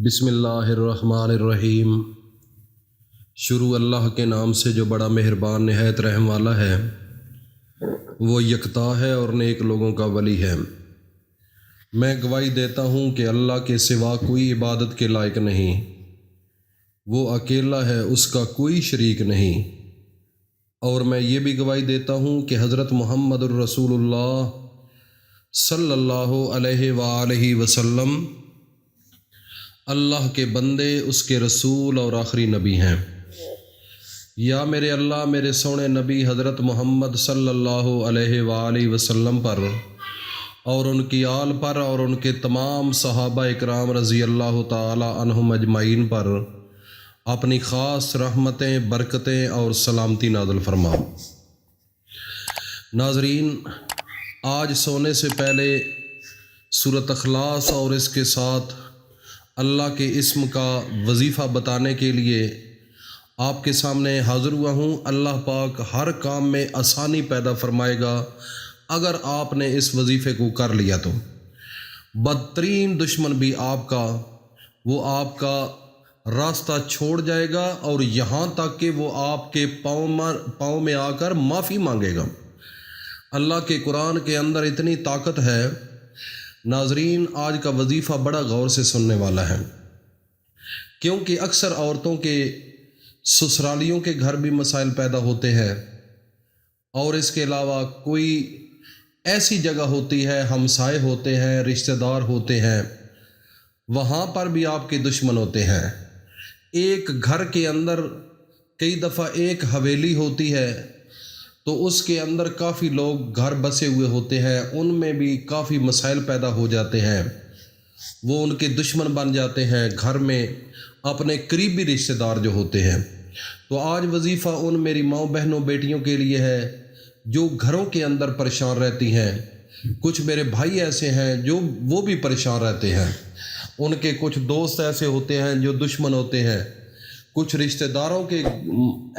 बिस्मिल्लाहिर्रहमानिर्रहीम। शुरू अल्लाह के नाम से जो बड़ा मेहरबान निहायत रहम वाला है। वो यकता है और नेक लोगों का वली है। मैं गवाही देता हूँ कि अल्लाह के सिवा कोई इबादत के लायक नहीं। वो अकेला है, उसका कोई शरीक नहीं। और मैं ये भी गवाही देता हूँ कि हज़रत मुहम्मदुर रसूलुल्लाह सल्लल्लाहु अलैहि वसल्लम अल्लाह के बंदे, उसके रसूल और आखिरी नबी हैं। या मेरे अल्लाह मेरे सोने नबी हज़रत मुहम्मद सल्लल्लाहु अलैहि वसल्लम पर और उनकी आल पर और उनके तमाम सहाबा इकराम रज़ी अल्लाह ताला अन्हुम अजमाइन पर अपनी ख़ास रहमतें, बरकतें और सलामती नाज़िल फरमाओ। नाज़रीन, आज सोने से पहले सूरत अखलास और इसके साथ अल्लाह के इस्म का वजीफ़ा बताने के लिए आपके सामने हाज़िर हुआ हूँ। अल्लाह पाक हर काम में आसानी पैदा फरमाएगा अगर आपने इस वजीफ़े को कर लिया तो। बदतरीन दुश्मन भी आपका रास्ता छोड़ जाएगा और यहाँ तक कि वो आपके पाँव में आकर माफ़ी मांगेगा। अल्लाह के कुरान के अंदर इतनी ताकत है। नाज़रीन, आज का वजीफ़ा बड़ा गौर से सुनने वाला है, क्योंकि अक्सर औरतों के ससुरालियों के घर भी मसाइल पैदा होते हैं और इसके अलावा कोई ऐसी जगह होती है, हमसाए होते हैं, रिश्तेदार होते हैं, वहाँ पर भी आपके दुश्मन होते हैं। एक घर के अंदर कई दफ़ा एक हवेली होती है तो उसके अंदर काफ़ी लोग घर बसे हुए होते हैं, उनमें भी काफ़ी मसाइल पैदा हो जाते हैं, वो उनके दुश्मन बन जाते हैं घर में अपने करीबी रिश्तेदार जो होते हैं। तो आज वजीफ़ा उन मेरी माँ बहनों बेटियों के लिए है जो घरों के अंदर परेशान रहती हैं। कुछ मेरे भाई ऐसे हैं जो वो भी परेशान रहते हैं, उनके कुछ दोस्त ऐसे होते हैं जो दुश्मन होते हैं, कुछ रिश्तेदारों के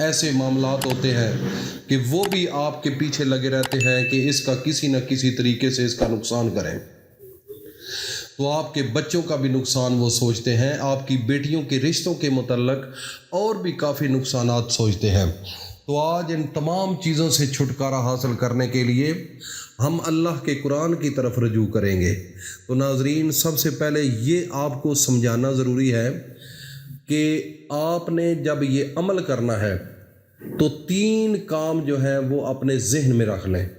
ऐसे मामलात होते हैं कि वो भी आपके पीछे लगे रहते हैं कि इसका किसी न किसी तरीके से इसका नुकसान करें। तो आपके बच्चों का भी नुकसान वो सोचते हैं, आपकी बेटियों के रिश्तों के मुतल्लक और भी काफ़ी नुकसानात सोचते हैं। तो आज इन तमाम चीज़ों से छुटकारा हासिल करने के लिए हम अल्लाह के कुरान की तरफ रजू करेंगे। तो नाज़रीन, सबसे पहले ये आपको समझाना ज़रूरी है कि आपने जब ये अमल करना है तो 3 काम जो हैं वो अपने जहन में रख लें।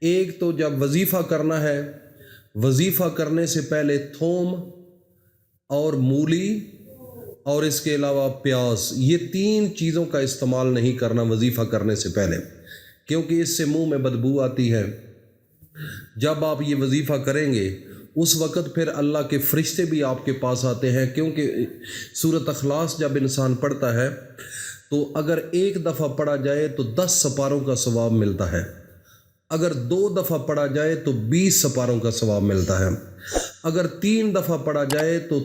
एक तो जब वजीफ़ा करना है, वजीफ़ा करने से पहले थोम और मूली और इसके अलावा प्याज, ये 3 चीज़ों का इस्तेमाल नहीं करना वजीफ़ा करने से पहले, क्योंकि इससे मुंह में बदबू आती है। जब आप ये वजीफ़ा करेंगे उस वक़्त फिर अल्लाह के फ़रिश्ते भी आपके पास आते हैं, क्योंकि सूरत अखलास जब इंसान पढ़ता है तो अगर एक दफ़ा पढ़ा जाए तो 10 सपारों का सवाब मिलता है, अगर 2 दफ़ा पढ़ा जाए तो 20 सपारों का सवाब मिलता है, अगर 3 दफ़ा पढ़ा जाए तो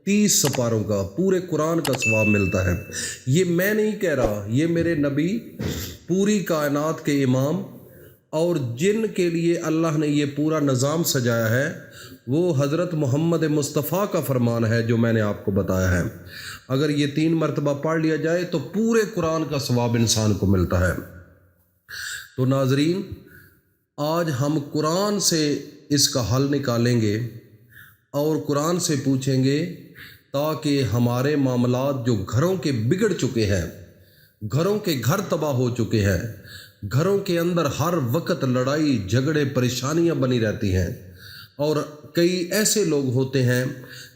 30 सपारों का, पूरे कुरान का सवाब मिलता है। ये मैं नहीं कह रहा, ये मेरे नबी, पूरी कायनात के इमाम और जिन के लिए अल्लाह ने ये पूरा निज़ाम सजाया है, वो हज़रत मोहम्मद मुस्तफ़ा का फरमान है जो मैंने आपको बताया है। अगर ये 3 मरतबा पढ़ लिया जाए तो पूरे कुरान का सवाब इंसान को मिलता है। तो नाज़रीन, आज हम कुरान से इसका हल निकालेंगे और कुरान से पूछेंगे ताकि हमारे मामलात जो घरों के बिगड़ चुके हैं, घरों के घर तबाह हो चुके हैं, घरों के अंदर हर वक्त लड़ाई झगड़े परेशानियां बनी रहती हैं और कई ऐसे लोग होते हैं,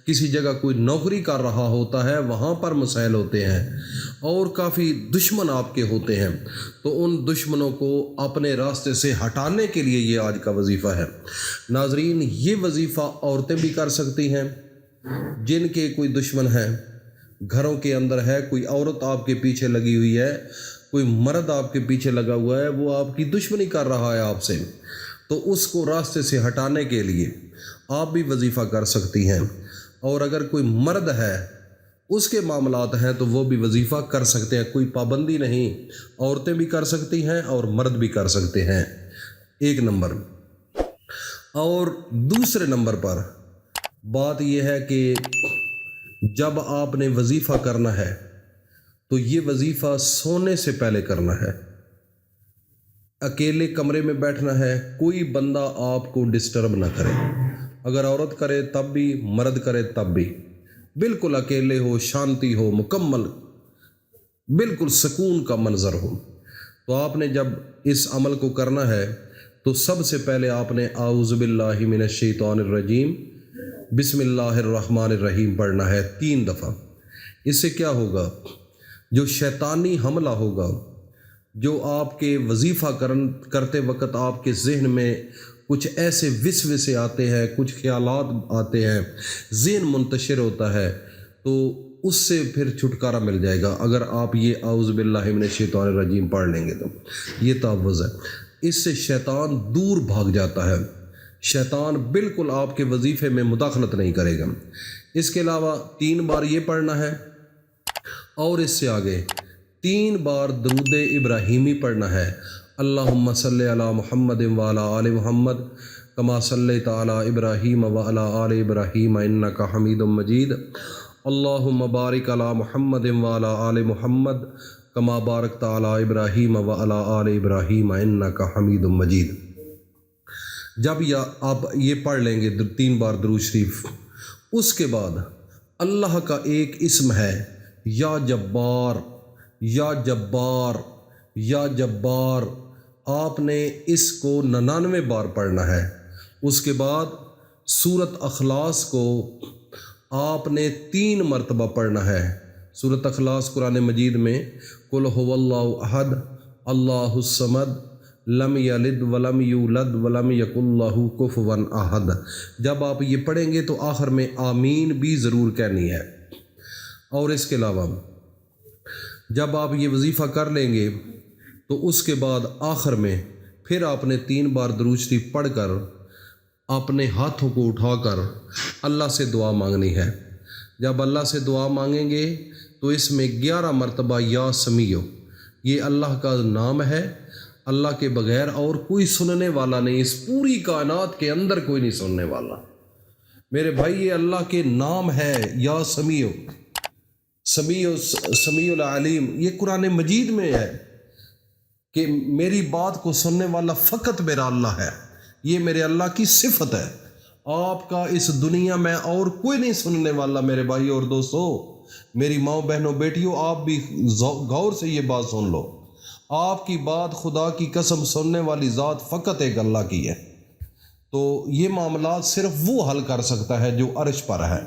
किसी जगह कोई नौकरी कर रहा होता है, वहाँ पर मसाइल होते हैं और काफ़ी दुश्मन आपके होते हैं। तो उन दुश्मनों को अपने रास्ते से हटाने के लिए ये आज का वजीफ़ा है। नाज़रीन, ये वजीफ़ा औरतें भी कर सकती हैं जिनके कोई दुश्मन है, घरों के अंदर है, कोई औरत आपके पीछे लगी हुई है, कोई मर्द आपके पीछे लगा हुआ है, वो आपकी दुश्मनी कर रहा है आपसे, तो उसको रास्ते से हटाने के लिए आप भी वजीफ़ा कर सकती हैं। और अगर कोई मर्द है, उसके मामलात हैं, तो वो भी वजीफ़ा कर सकते हैं, कोई पाबंदी नहीं, औरतें भी कर सकती हैं और मर्द भी कर सकते हैं। 1 नंबर। और दूसरे नंबर पर बात यह है कि جب آپ نے وظیفہ کرنا ہے تو یہ وظیفہ سونے سے پہلے کرنا ہے، اکیلے کمرے میں بیٹھنا ہے، کوئی بندہ آپ کو ڈسٹرب نہ کرے، اگر عورت کرے تب بھی، مرد کرے تب بھی، بالکل اکیلے ہو، شانتی ہو، مکمل بالکل سکون کا منظر ہو۔ تو آپ نے جب اس عمل کو کرنا ہے تو سب سے پہلے آپ نے اعوذ باللہ من الشیطان الرجیم بسم اللہ الرحمن الرحیم پڑھنا ہے 3 دفعہ۔ اس سے کیا ہوگا؟ جو شیطانی حملہ ہوگا، جو آپ کے وظیفہ کرتے وقت آپ کے ذہن میں کچھ ایسے وسوسے آتے ہیں، کچھ خیالات آتے ہیں، ذہن منتشر ہوتا ہے، تو اس سے پھر چھٹکارا مل جائے گا اگر آپ یہ اعوذ باللہ من الشیطان الرجیم پڑھ لیں گے۔ تو یہ تعوذ ہے، اس سے شیطان دور بھاگ جاتا ہے، شیطان بالکل آپ کے وظیفے میں مداخلت نہیں کرے گا۔ اس کے علاوہ 3 بار یہ پڑھنا ہے، اور اس سے آگے 3 بار درود ابراہیمی پڑھنا ہے۔ اللہم صلی علی محمد وعلی آل محمد کما صلیت علی ابراہیم وعلی آل ابراہیم انک حمید مجید، اللہم بارک علی محمد وعلی آل محمد کما بارکت علی ابراہیم وعلی آل ابراہیم انک حمید مجید۔ جب آپ یہ پڑھ لیں گے 3 بار درود شریف، اس کے بعد اللہ کا ایک اسم ہے یا جبار، یا جبار، یا جبار، آپ نے اس کو 99 بار پڑھنا ہے۔ اس کے بعد سورۃ اخلاص کو آپ نے 3 مرتبہ پڑھنا ہے۔ سورۃ اخلاص قرآن مجید میں قل هو اللہ احد اللہ الصمد لم یلد ولم یولد ولم یکن لہ کفوا احد۔ جب آپ یہ پڑھیں گے تو آخر میں آمین بھی ضرور کہنی ہے۔ اور اس کے علاوہ جب آپ یہ وظیفہ کر لیں گے تو اس کے بعد آخر میں پھر آپ نے 3 بار درود شریف پڑھ کر اپنے ہاتھوں کو اٹھا کر اللہ سے دعا مانگنی ہے۔ جب اللہ سے دعا مانگیں گے تو اس میں 11 مرتبہ یا سمیع، یہ اللہ کا نام ہے، اللہ کے بغیر اور کوئی سننے والا نہیں، اس پوری کائنات کے اندر کوئی نہیں سننے والا میرے بھائی، یہ اللہ کے نام ہے یا سمیع، سمیع العلیم۔ یہ قرآن مجید میں ہے کہ میری بات کو سننے والا فقط میرا اللہ ہے، یہ میرے اللہ کی صفت ہے، آپ کا اس دنیا میں اور کوئی نہیں سننے والا میرے بھائی اور دوستو، میری ماں بہنوں بیٹیوں، آپ بھی غور سے یہ بات سن لو، آپ کی بات خدا کی قسم سننے والی ذات فقط ایک اللہ کی ہے۔ تو یہ معاملات صرف وہ حل کر سکتا ہے جو عرش پر ہے۔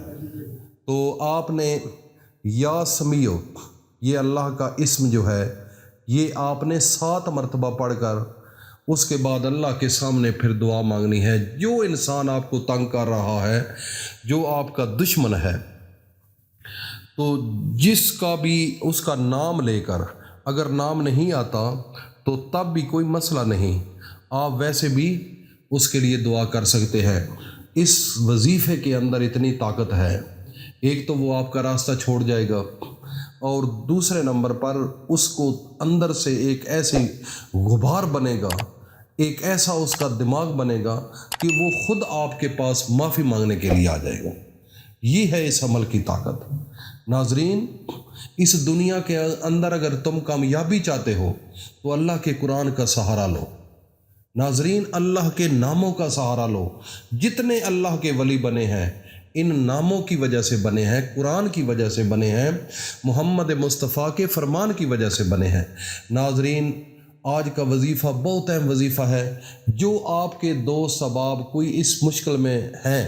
تو آپ نے یا سمیع، یہ اللہ کا اسم جو ہے، یہ آپ نے 7 مرتبہ پڑھ کر اس کے بعد اللہ کے سامنے پھر دعا مانگنی ہے۔ جو انسان آپ کو تنگ کر رہا ہے، جو آپ کا دشمن ہے، تو جس کا بھی اس کا نام لے کر، اگر نام نہیں آتا تو تب بھی کوئی مسئلہ نہیں، آپ ویسے بھی اس کے لیے دعا کر سکتے ہیں۔ اس وظیفے کے اندر اتنی طاقت ہے، ایک تو وہ آپ کا راستہ چھوڑ جائے گا، اور دوسرے نمبر پر اس کو اندر سے ایک ایسی غبار بنے گا، ایک ایسا اس کا دماغ بنے گا کہ وہ خود آپ کے پاس معافی مانگنے کے لیے آ جائے گا۔ یہ ہے اس عمل کی طاقت۔ ناظرین، اس دنیا کے اندر اگر تم کامیابی چاہتے ہو تو اللہ کے قرآن کا سہارا لو، ناظرین اللہ کے ناموں کا سہارا لو۔ جتنے اللہ کے ولی بنے ہیں ان ناموں کی وجہ سے بنے ہیں، قرآن کی وجہ سے بنے ہیں، محمد مصطفیٰ کے فرمان کی وجہ سے بنے ہیں۔ ناظرین، آج کا وظیفہ بہت اہم وظیفہ ہے۔ جو آپ کے دوست احباب کوئی اس مشکل میں ہیں،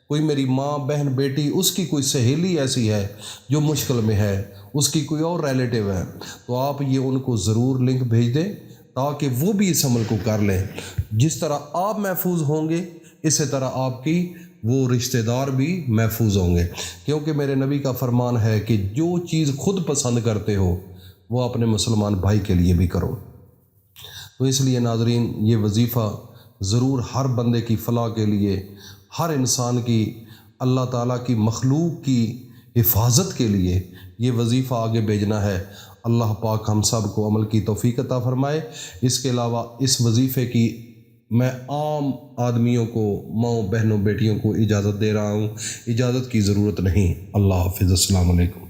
کوئی میری ماں بہن بیٹی، اس کی کوئی سہیلی ایسی ہے جو مشکل میں ہے، اس کی کوئی اور ریلیٹیو ہے، تو آپ یہ ان کو ضرور لنک بھیج دیں تاکہ وہ بھی اس عمل کو کر لیں۔ جس طرح آپ محفوظ ہوں گے اسی طرح آپ کی وہ رشتہ دار بھی محفوظ ہوں گے، کیونکہ میرے نبی کا فرمان ہے کہ جو چیز خود پسند کرتے ہو وہ اپنے مسلمان بھائی کے لیے بھی کرو۔ تو اس لیے ناظرین، یہ وظیفہ ضرور ہر بندے کی فلاح کے لیے، ہر انسان کی، اللہ تعالیٰ کی مخلوق کی حفاظت کے لیے یہ وظیفہ آگے بھیجنا ہے۔ اللہ پاک ہم سب کو عمل کی توفیق عطا فرمائے۔ اس کے علاوہ اس وظیفے کی میں عام آدمیوں کو، ماؤں بہنوں بیٹیوں کو اجازت دے رہا ہوں، اجازت کی ضرورت نہیں۔ اللہ حافظ، السلام علیکم۔